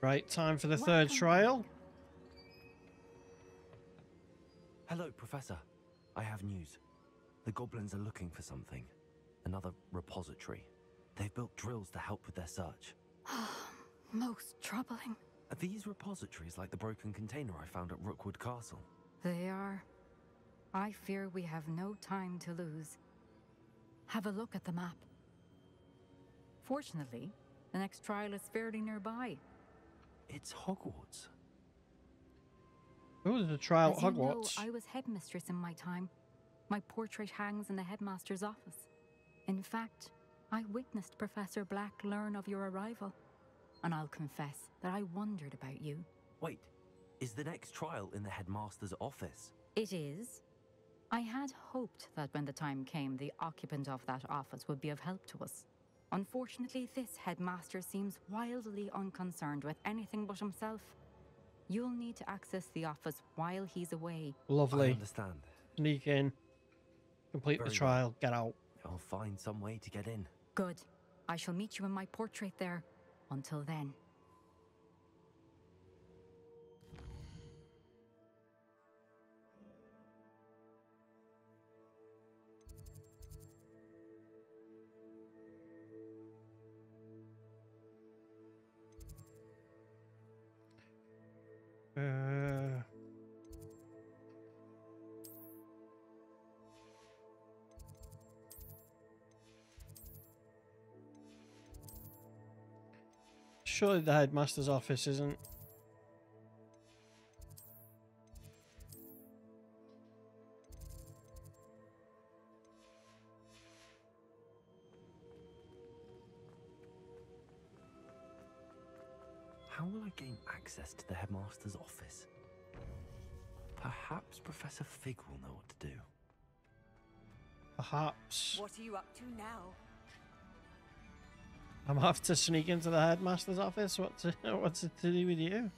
Right, time for the third trial. Hello, Professor. I have news. The goblins are looking for something. Another repository. They've built drills to help with their search. Most troubling. Are these repositories like the broken container I found at Rookwood Castle? They are. I fear we have no time to lose. Have a look at the map. Fortunately, the next trial is fairly nearby. It's Hogwarts. Oh, there's a trial at As you know, Hogwarts. I was headmistress in my time. My portrait hangs in the headmaster's office. In fact, I witnessed Professor Black learn of your arrival. And I'll confess that I wondered about you. Wait, is the next trial in the headmaster's office? It is. I had hoped that when the time came, the occupant of that office would be of help to us. Unfortunately, this headmaster seems wildly unconcerned with anything but himself. You'll need to access the office while he's away. Lovely. I understand. Sneak in. Complete the trial. Get out. I'll find some way to get in. Good. I shall meet you in my portrait there. Until then. Surely the headmaster's office isn't. How will I gain access to the headmaster's office? Perhaps Professor Fig will know what to do. Perhaps. What are you up to now? I'm off to sneak into the headmaster's office. What's it to do with you?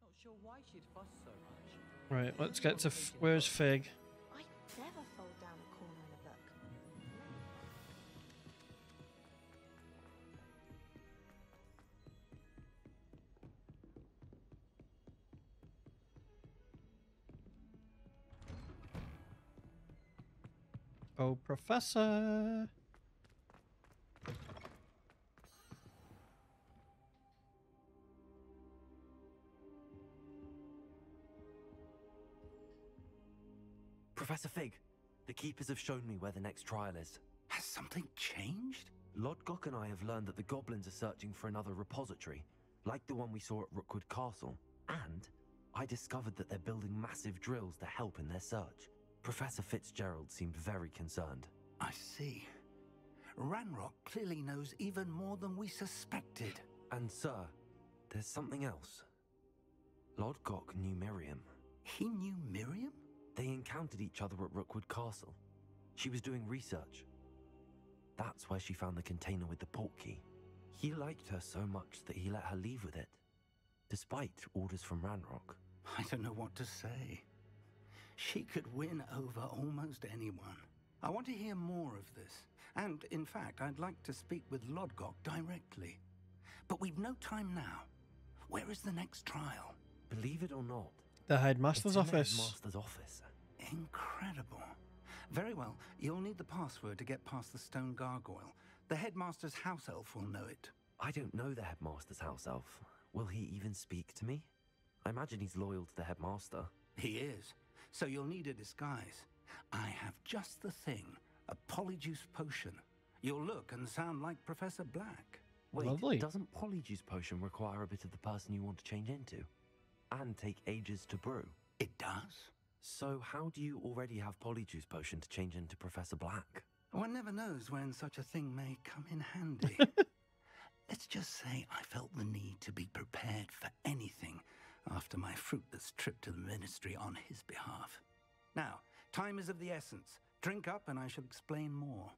Not sure why she'd fuss so much. Right, let's get to where's Fig? I never fold down a corner in a book. Oh, Professor. Professor Fig, the Keepers have shown me where the next trial is. Has something changed? Lodgok and I have learned that the goblins are searching for another repository, like the one we saw at Rookwood Castle. And I discovered that they're building massive drills to help in their search. Professor Fitzgerald seemed very concerned. I see. Ranrock clearly knows even more than we suspected. And sir, there's something else. Lodgok knew Miriam. He knew Miriam? They encountered each other at Rookwood Castle. She was doing research. That's where she found the container with the portkey. He liked her so much that he let her leave with it, despite orders from Ranrock. I don't know what to say. She could win over almost anyone. I want to hear more of this. And, in fact, I'd like to speak with Lodgok directly. But we've no time now. Where is the next trial? Believe it or not, The headmaster's it's in office. the headmaster's office. Incredible. Very well, you'll need the password to get past the stone gargoyle. The headmaster's house elf will know it. I don't know the headmaster's house elf. Will he even speak to me? I imagine he's loyal to the headmaster. He is. So you'll need a disguise. I have just the thing. A polyjuice potion. You'll look and sound like Professor Black. Wait, Lovely. doesn't polyjuice potion require a bit of the person you want to change into? And take ages to brew? It does? So how do you already have polyjuice potion to change into Professor Black? One never knows when such a thing may come in handy. Let's just say I felt the need to be prepared for anything after my fruitless trip to the ministry on his behalf. Now, time is of the essence. Drink up and I shall explain more.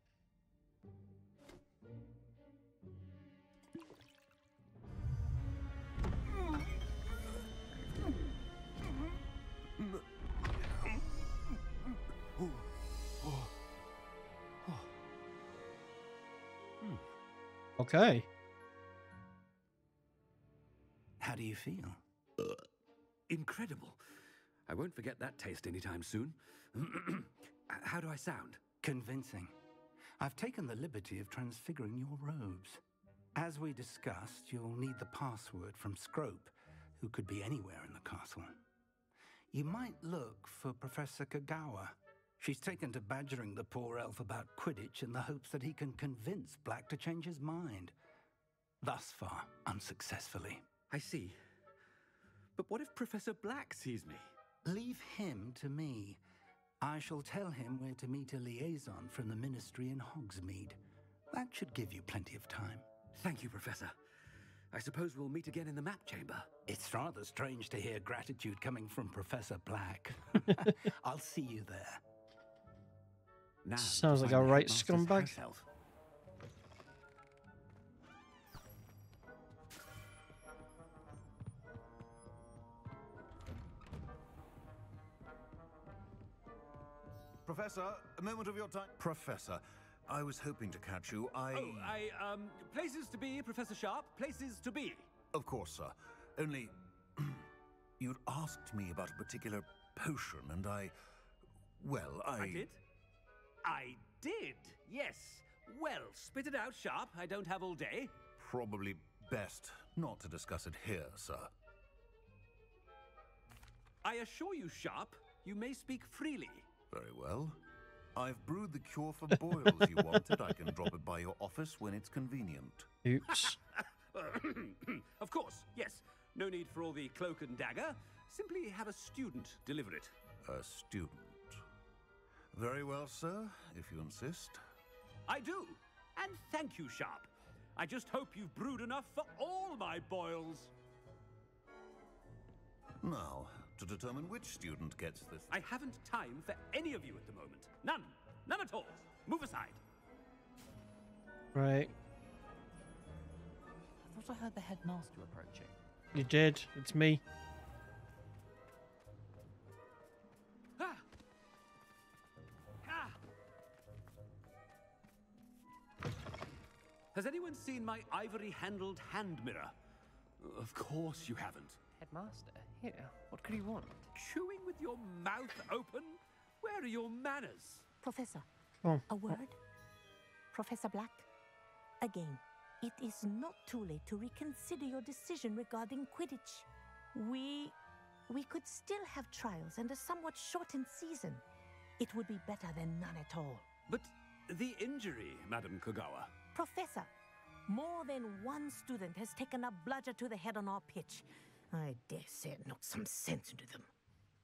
Okay. How do you feel? Incredible. I won't forget that taste anytime soon. How do I sound? Convincing. I've taken the liberty of transfiguring your robes. As we discussed, you'll need the password from Scrope, who could be anywhere in the castle. You might look for Professor Kagawa. She's taken to badgering the poor elf about Quidditch in the hopes that he can convince Black to change his mind. Thus far, unsuccessfully. I see. But what if Professor Black sees me? Leave him to me. I shall tell him where to meet a liaison from the Ministry in Hogsmeade. That should give you plenty of time. Thank you, Professor. I suppose we'll meet again in the map chamber. It's rather strange to hear gratitude coming from Professor Black. I'll see you there. Now, Sounds to like find a the right headmaster's scumbag. house elf. Professor, a moment of your time. Professor, I was hoping to catch you. Places to be, Professor Sharp. Places to be. Of course, sir. Only, you'd asked me about a particular potion, and I did? I did, yes. Well, spit it out, Sharp. I don't have all day. Probably best not to discuss it here, sir. I assure you, Sharp, you may speak freely. Very well. I've brewed the cure for boils you wanted. I can drop it by your office when it's convenient. Oops. Of course, yes. No need for all the cloak and dagger. Simply have a student deliver it. A student. Very well, sir, if you insist. I do. And thank you, Sharp. I just hope you've brewed enough for all my boils. Now, to determine which student gets this... I haven't time for any of you at the moment. None. None at all. Move aside. Right. I thought I heard the headmaster approaching. You did. It's me. Ah. Ah. Has anyone seen my ivory-handled hand mirror? Of course you haven't. Headmaster? Here, what could he want? Chewing with your mouth open? Where are your manners? Professor, Oh. a word? Professor Black, again, it is not too late to reconsider your decision regarding Quidditch. We could still have trials and a somewhat shortened season. It would be better than none at all. But the injury, Madam Kagawa. Professor, more than one student has taken a bludger to the head on our pitch. I dare say it knocked some sense into them.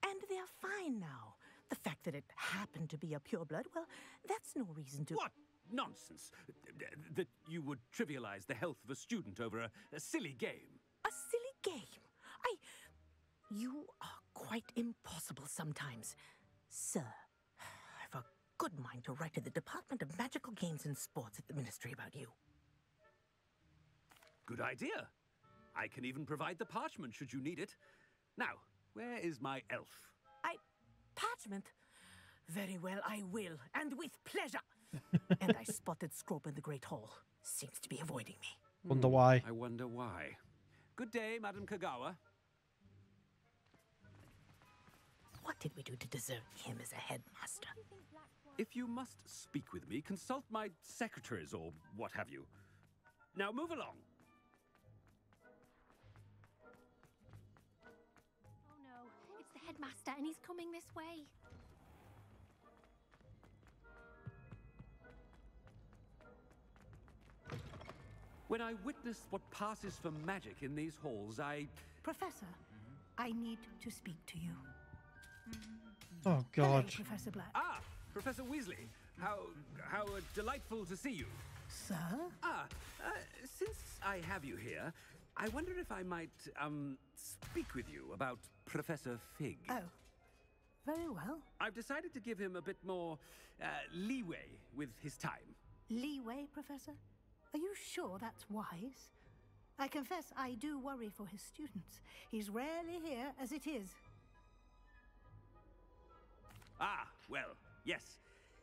And they're fine now. The fact that it happened to be a pureblood, well, that's no reason to... What nonsense! That you would trivialize the health of a student over a silly game. A silly game? You are quite impossible sometimes. Sir, I've a good mind to write to the Department of Magical Games and Sports at the Ministry about you. Good idea. I can even provide the parchment should you need it. Now, where is my elf? Parchment? Very well, I will, and with pleasure. And I spotted Scrope in the Great Hall. Seems to be avoiding me. Wonder why. I wonder why. Good day, Madam Kagawa. What did we do to deserve him as a headmaster? If you must speak with me, consult my secretaries or what have you. Now move along. Oh no, it's the headmaster and he's coming this way. When I witness what passes for magic in these halls, Professor, I need to speak to you. Oh, God. Hello, Professor Black. Ah, Professor Weasley. How delightful to see you. Sir? Since I have you here, I wonder if I might, speak with you about Professor Fig. Oh, very well. I've decided to give him a bit more, leeway with his time. Leeway, Professor? Are you sure that's wise? I confess I do worry for his students. He's rarely here as it is. Ah, well, yes.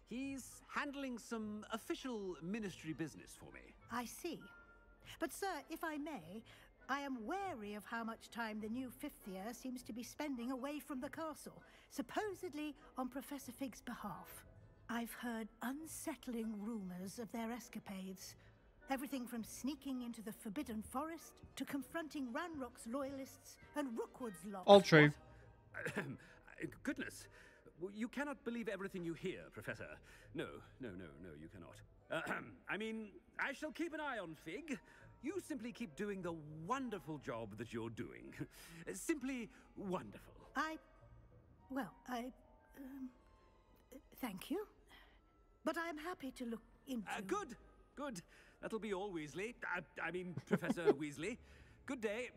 He's handling some official ministry business for me. I see. But, sir, if I may, I am wary of how much time the new fifth year seems to be spending away from the castle, supposedly on Professor Fig's behalf. I've heard unsettling rumors of their escapades. Everything from sneaking into the Forbidden Forest to confronting Ranrock's loyalists and Rookwood's locks. All true. Goodness. You cannot believe everything you hear, Professor. No, you cannot. I mean, I shall keep an eye on Fig. You simply keep doing the wonderful job that you're doing. Simply wonderful. Thank you. But I'm happy to look into... Good. That'll be all, Weasley. I mean, Professor Weasley. Good day.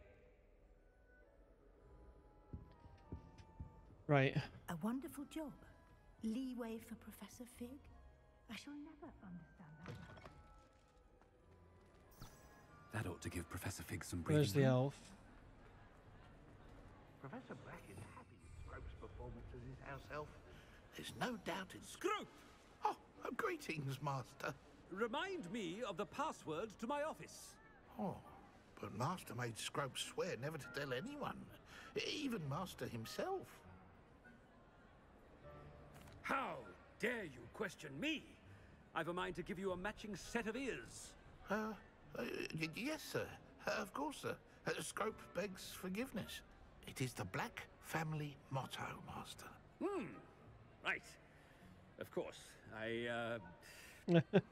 Right. A wonderful job. Leeway for Professor Fig. I shall never understand that. That ought to give Professor Fig some breathing Where's the room. elf? Professor Black is happy with Scrope's performance as his house elf. There's no doubt it's... Scrope! Oh, greetings, Master. Remind me of the password to my office. Oh, but Master made Scrope swear never to tell anyone, even Master himself. How dare you question me? I've a mind to give you a matching set of ears. Yes, sir. Of course, sir. Scrope begs forgiveness. It is the Black family motto, Master. Right. Of course.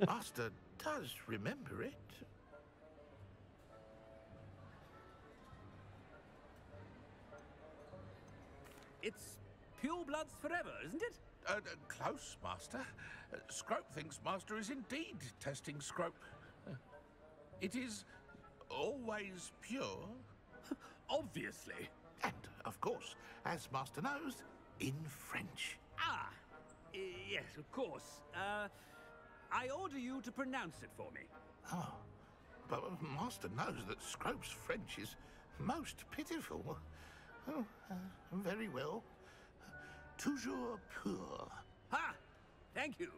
Master does remember it. It's pure bloods forever, isn't it? Close, Master. Scrope thinks Master is indeed testing Scrope. It is always pure. Obviously. And, of course, as Master knows, in French. Yes, of course. I order you to pronounce it for me. Oh, but Master knows that Scrope's French is most pitiful. Oh, very well. Toujours pur. Ha! Thank you.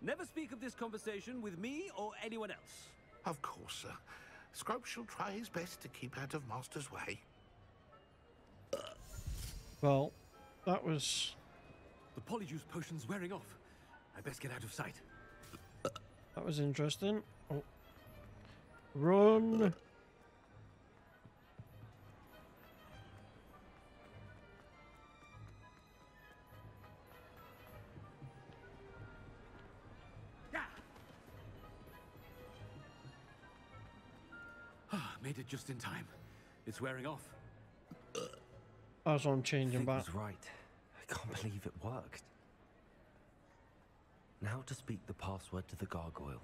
Never speak of this conversation with me or anyone else. Of course, sir. Scrope shall try his best to keep out of Master's way. Well, that was... The polyjuice potion's wearing off. I best get out of sight. That was interesting. Oh. Run! Made it just in time. It's wearing off. As I'm changing Fig back. was right. I can't believe it worked. Now to speak the password to the gargoyle.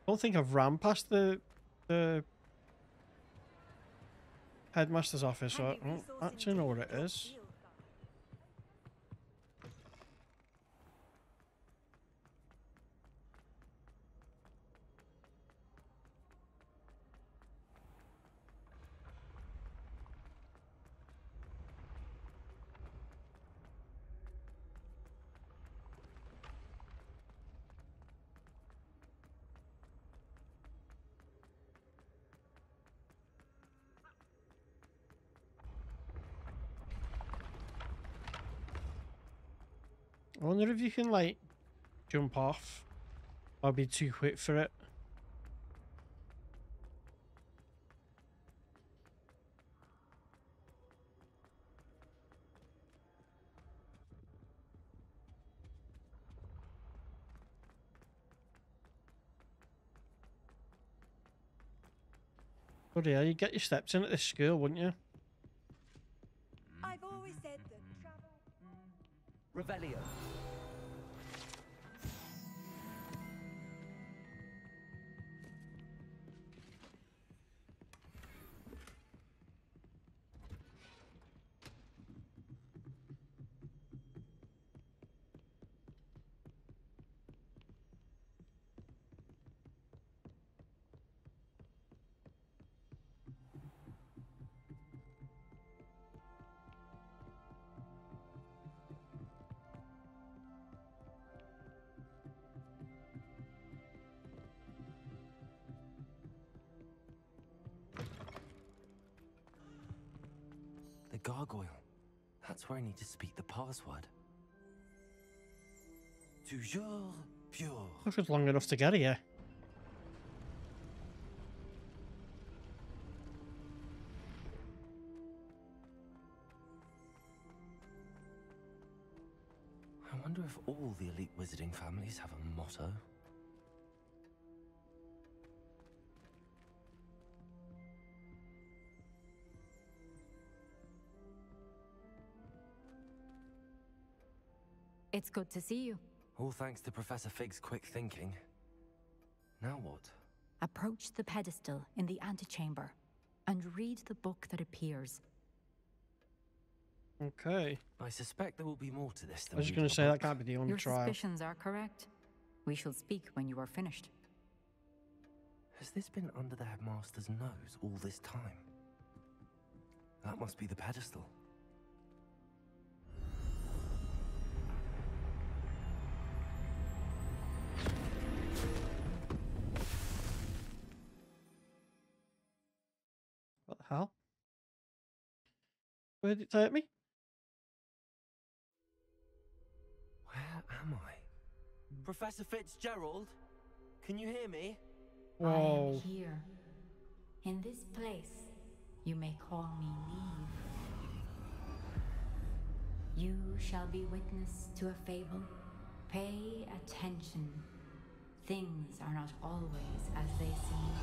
I don't think I've ran past the headmaster's office, so I don't actually know what it is. I wonder if you can, like, jump off. I'll be too quick for it. Oh yeah, you'd get your steps in at this school, wouldn't you? I've always said that travel... Revelio. gargoyle. That's where I need to speak the password. Toujours pure. Took us long enough to get here. I wonder if all the elite wizarding families have a motto. It's good to see you. All thanks to Professor Fig's quick thinking. Now what? Approach the pedestal in the antechamber and read the book that appears. Okay. I suspect there will be more to this than I was just reading going to a say that book. can't be the only Your trial. suspicions are correct. We shall speak when you are finished. Has this been under the headmaster's nose all this time? That must be the pedestal. What the hell? Where did it take me? Where am I? Professor Fitzgerald? Can you hear me? I am Whoa. here. In this place, you may call me Neve. You shall be witness to a fable. Pay attention. Things are not always as they seem.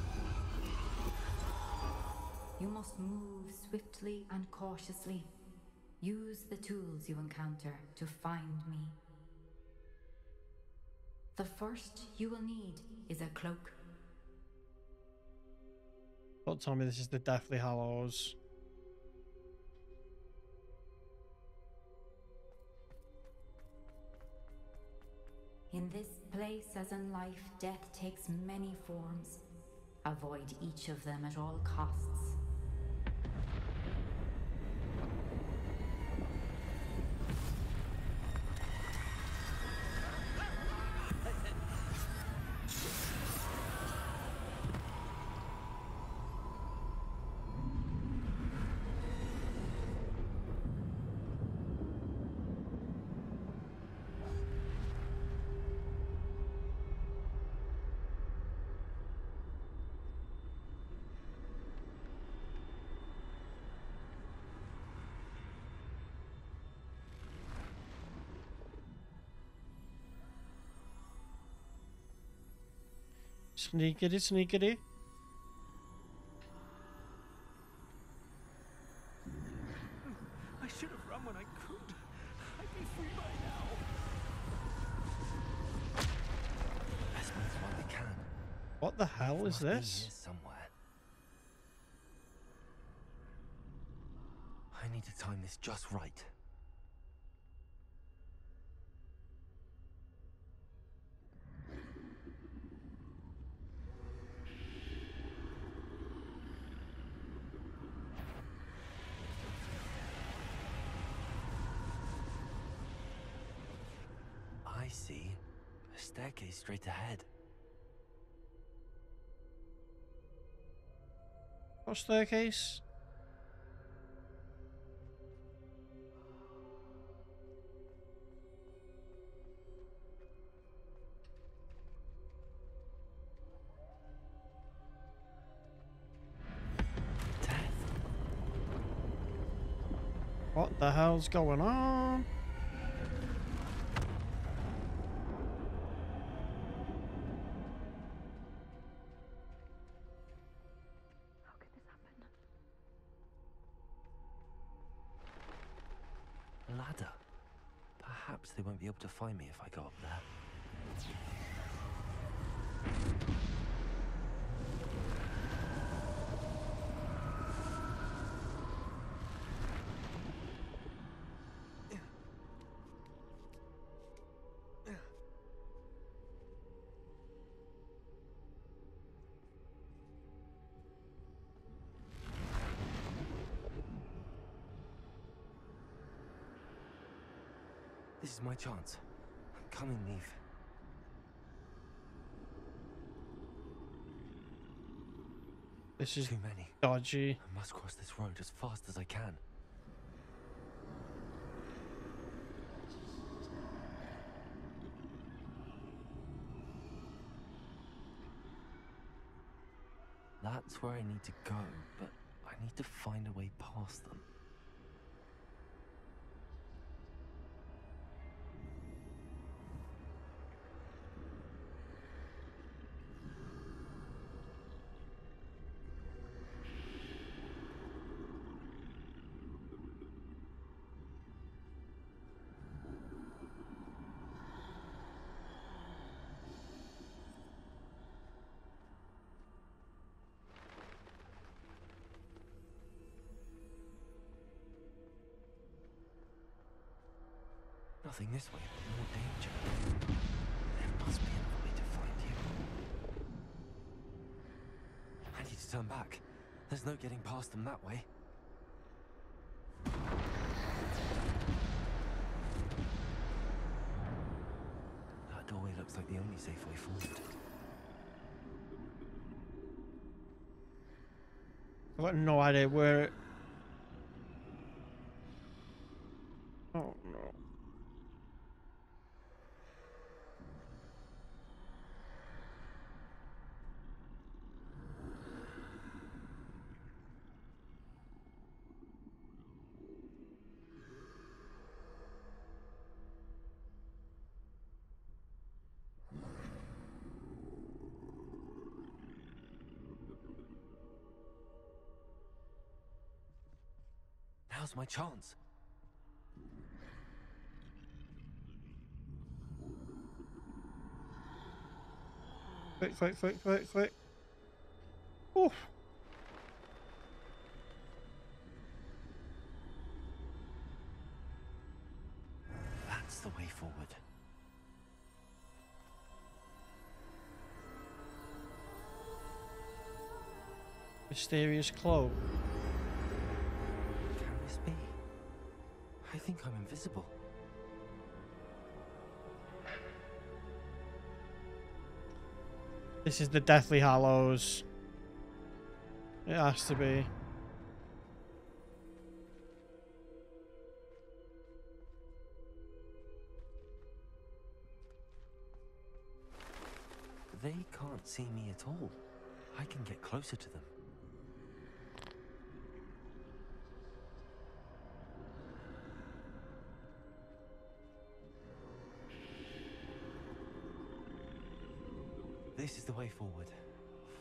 You must move swiftly and cautiously. Use the tools you encounter to find me. The first you will need is a cloak. Don't tell me this is the Deathly Hallows. In this place, as in life, death takes many forms. Avoid each of them at all costs. Sneakity, sneakity. I should have run when I could. I'd be free by now. Let's move while we can. What the hell is Must be this? here somewhere. I need to time this just right. I see a staircase straight ahead. What staircase? Death. What the hell's going on? How could this happen? Ladder. Perhaps they won't be able to find me if I go up there. This is my chance. I'm coming, Neve. This is Too many. dodgy. I must cross this road as fast as I can. That's where I need to go, but I need to find a way past them. Nothing this way, but more danger. There must be another way to find you. I need to turn back. There's no getting past them that way. That doorway looks like the only safe way forward. I've got no idea where. Oh no. Now's my chance. Quick, quick, quick, quick, quick. Oof. That's the way forward. Mysterious cloak. Can this be? I think I'm invisible. This is the Deathly Hallows. It has to be. They can't see me at all. I can get closer to them. This is the way forward.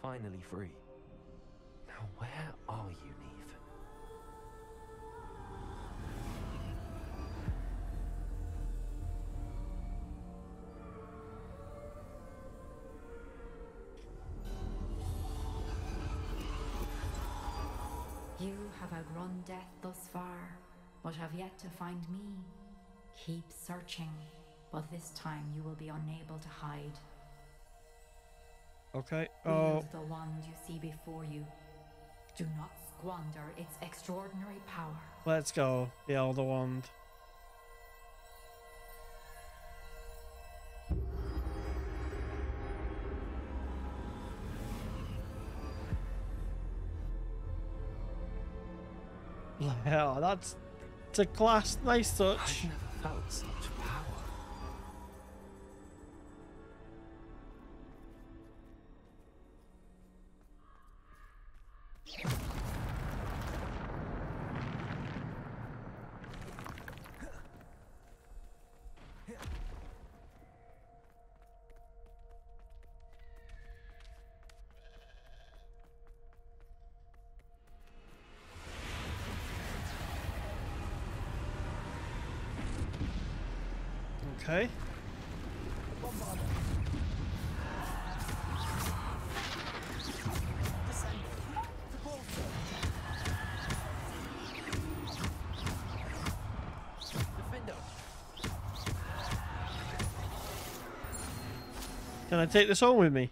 Finally free. Now where are you, Neve? You have outrun death thus far, but have yet to find me. Keep searching, but this time you will be unable to hide. Okay. Wield the wand you see before you. Do not squander its extraordinary power. Let's go. The Elder Wand. Yeah, that's a class. Nice touch. I've never felt such power. Okay. Can I take this home with me?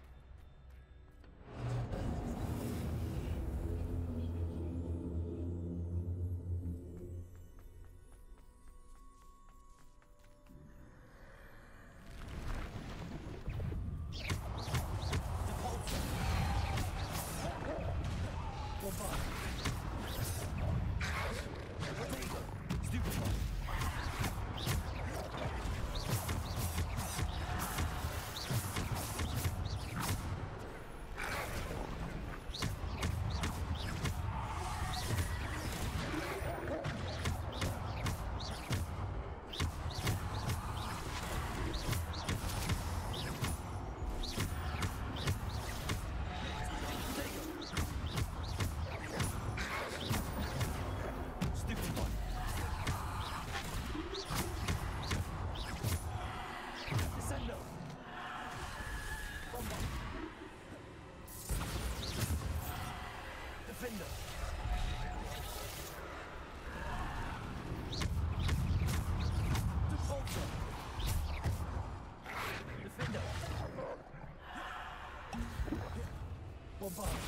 Bombarder.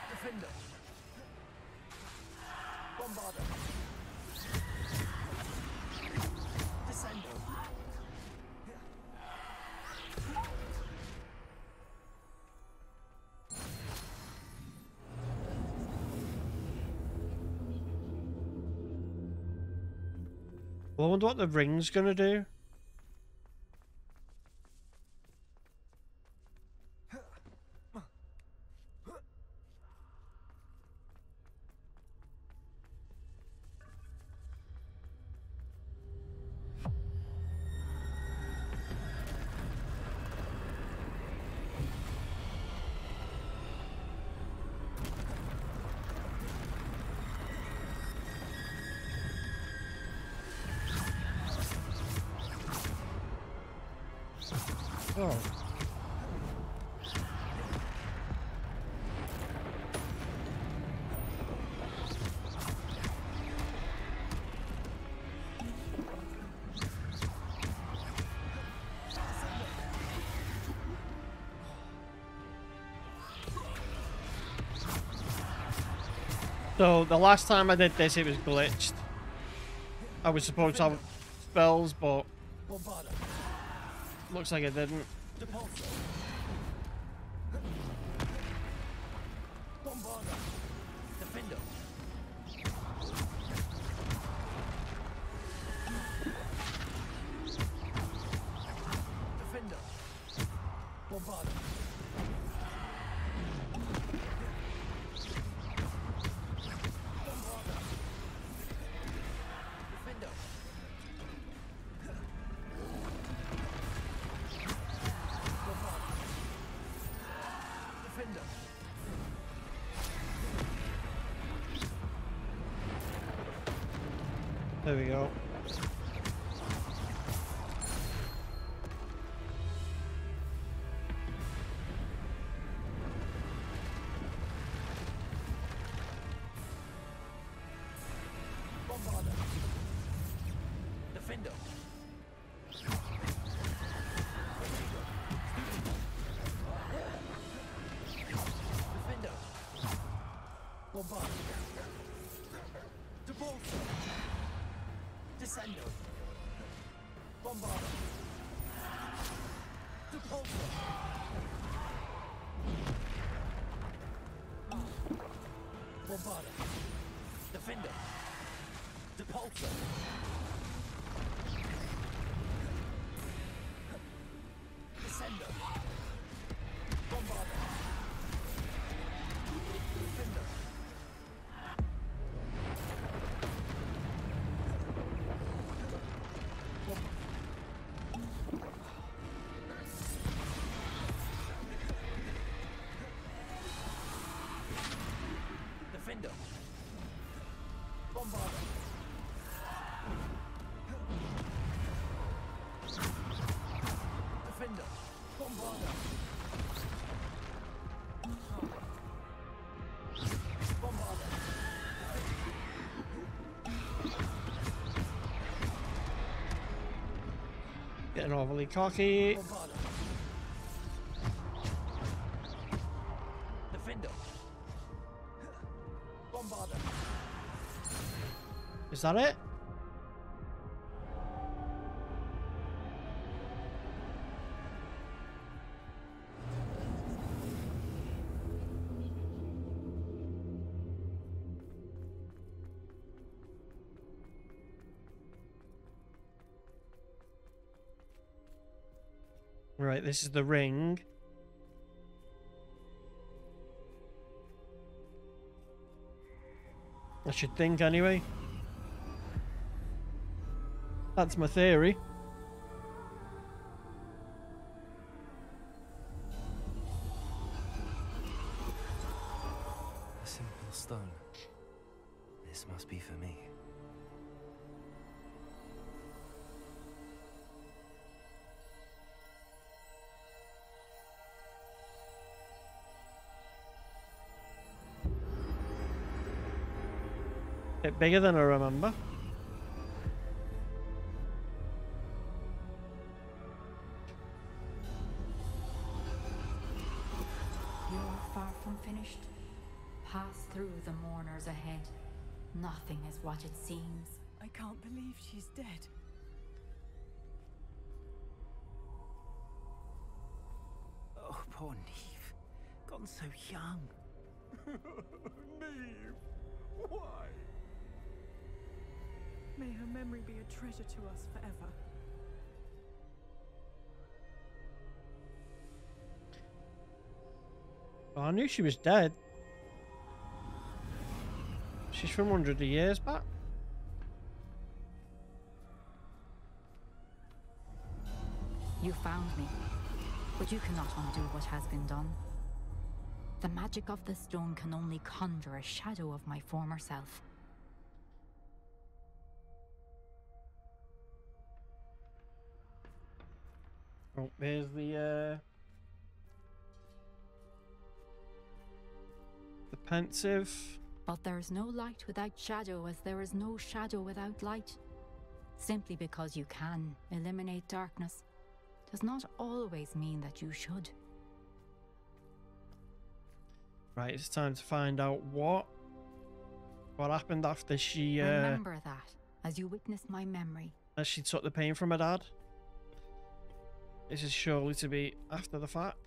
Defender. Bombarder. Descender. Well, I wonder what the ring's gonna do. Oh. So the last time I did this, it was glitched. I was supposed to have spells, but looks like it didn't. Bombarder. Defender. Defender. Bombarder. There we go. Bombarder. Defender. Defender. Bombarder. Depulsor. Descender. Bombarder. Depulsor. Bombarder. Defender. Depulsor. Descender. Bombarder. Defender. Defender. Bombarder. Defender. Bombarder. Bombarder. Getting overly cocky. Bombarder. Defender. Bombarder. Is that it? Right, this is the ring. I should think anyway. That's my theory. A simple stone. This must be for me. Bit bigger than I remember. Your unfinished, pass through the mourners ahead. Nothing is what it seems. I can't believe she's dead. Oh, poor Neve. Gone so young. Neve! Why? May her memory be a treasure to us forever. Oh, I knew she was dead. She's from hundreds of years back. You found me, but you cannot undo what has been done. The magic of the stone can only conjure a shadow of my former self. Oh, there's the pensive. But there is no light without shadow, as there is no shadow without light. Simply because you can eliminate darkness does not always mean that you should. Right, it's time to find out what happened after she Remember that as you witness my memory. as she took the pain from her dad. This is surely to be after the fact.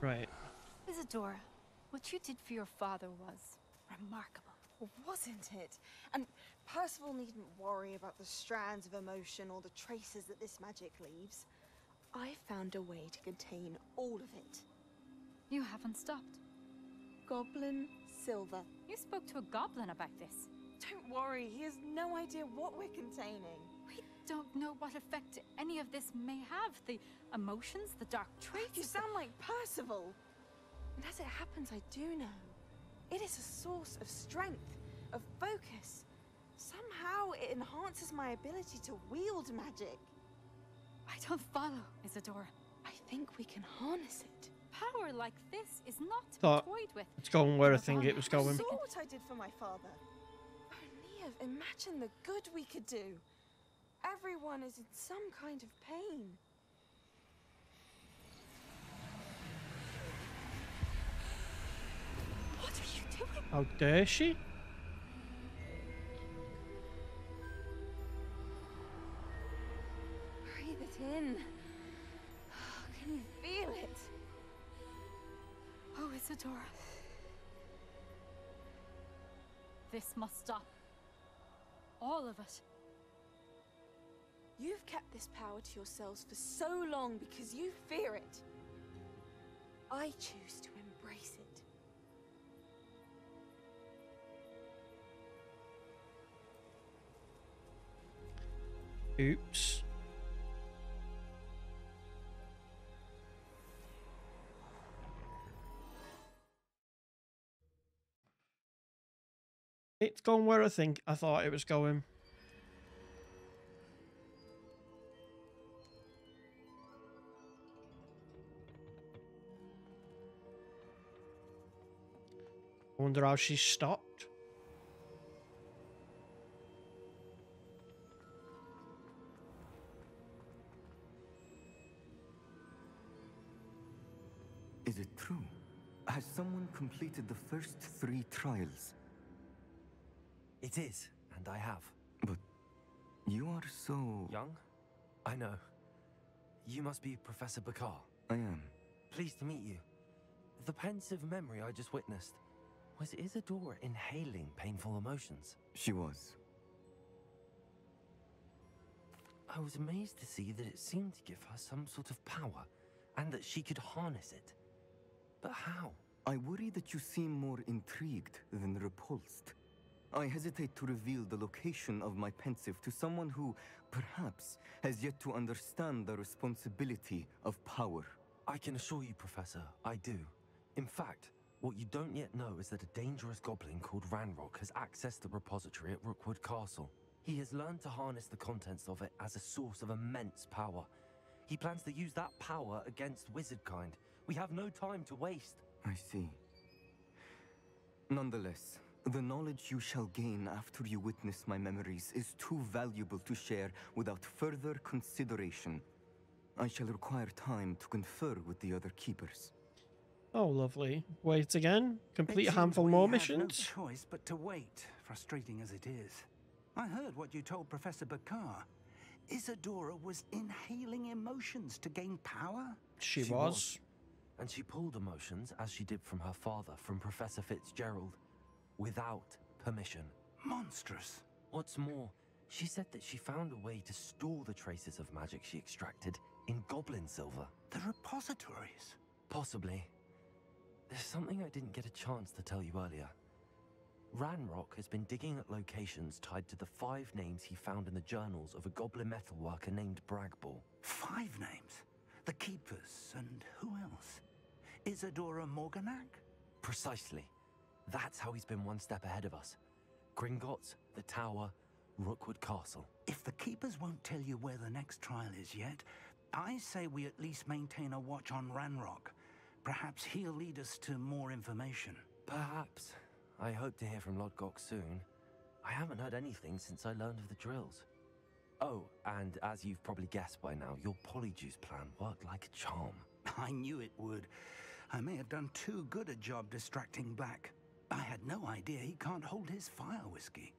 Right. Isadora, what you did for your father was remarkable. Wasn't it? And Percival needn't worry about the strands of emotion or the traces that this magic leaves. I found a way to contain all of it. You haven't stopped. Goblin Silver. You spoke to a goblin about this. Don't worry, he has no idea what we're containing. We don't know what effect any of this may have. The emotions, the dark traits. You sound like Percival. And as it happens, I do know. It is a source of strength, of focus. Somehow it enhances my ability to wield magic. I don't follow, Isadora. I think we can harness it. Power like this is not to Thought be toyed with. it's going where I think it was You going. saw what I did for my father. Oh, Neve, imagine the good we could do. Everyone is in some kind of pain. What are you doing? How dare she? Breathe it in. Can you feel it? Oh, Isadora. This must stop. All of it. You've kept this power to yourselves for so long because you fear it. I choose to embrace it. Oops. It's going where I thought it was going. I wonder how she stopped. Is it true? Has someone completed the first 3 trials? It is, and I have. But you are so... Young? I know. You must be Professor Bakar. I am. Pleased to meet you. The pensive memory I just witnessed. Was Isadora inhaling painful emotions? She was. I was amazed to see that it seemed to give her some sort of power, and that she could harness it. But how? I worry that you seem more intrigued than repulsed. I hesitate to reveal the location of my pensive to someone who, perhaps, has yet to understand the responsibility of power. I can assure you, Professor, I do. In fact, what you don't yet know is that a dangerous goblin called Ranrock has accessed the repository at Rookwood Castle. He has learned to harness the contents of it as a source of immense power. He plans to use that power against wizardkind. We have no time to waste. I see. Nonetheless, the knowledge you shall gain after you witness my memories is too valuable to share without further consideration. I shall require time to confer with the other keepers. Oh, lovely. Wait again. Complete a It handful seems more we have missions. no choice but to wait, frustrating as it is. I heard what you told Professor Bakar. Isadora was inhaling emotions to gain power? She was. And she pulled emotions, as she did from her father, from Professor Fitzgerald, without permission. Monstrous. What's more, she said that she found a way to store the traces of magic she extracted in goblin silver. The repositories? Possibly. There's something I didn't get a chance to tell you earlier. Ranrock has been digging at locations tied to the 5 names he found in the journals of a goblin metalworker named Bragball. 5 names? The Keepers, and who else? Isadora Morganac? Precisely. That's how he's been one step ahead of us. Gringotts, the Tower, Rookwood Castle. If the Keepers won't tell you where the next trial is yet, I say we at least maintain a watch on Ranrock. Perhaps he'll lead us to more information. Perhaps. I hope to hear from Lodgok soon. I haven't heard anything since I learned of the drills. Oh, and as you've probably guessed by now, your polyjuice plan worked like a charm. I knew it would. I may have done too good a job distracting Black. I had no idea he can't hold his fire whiskey.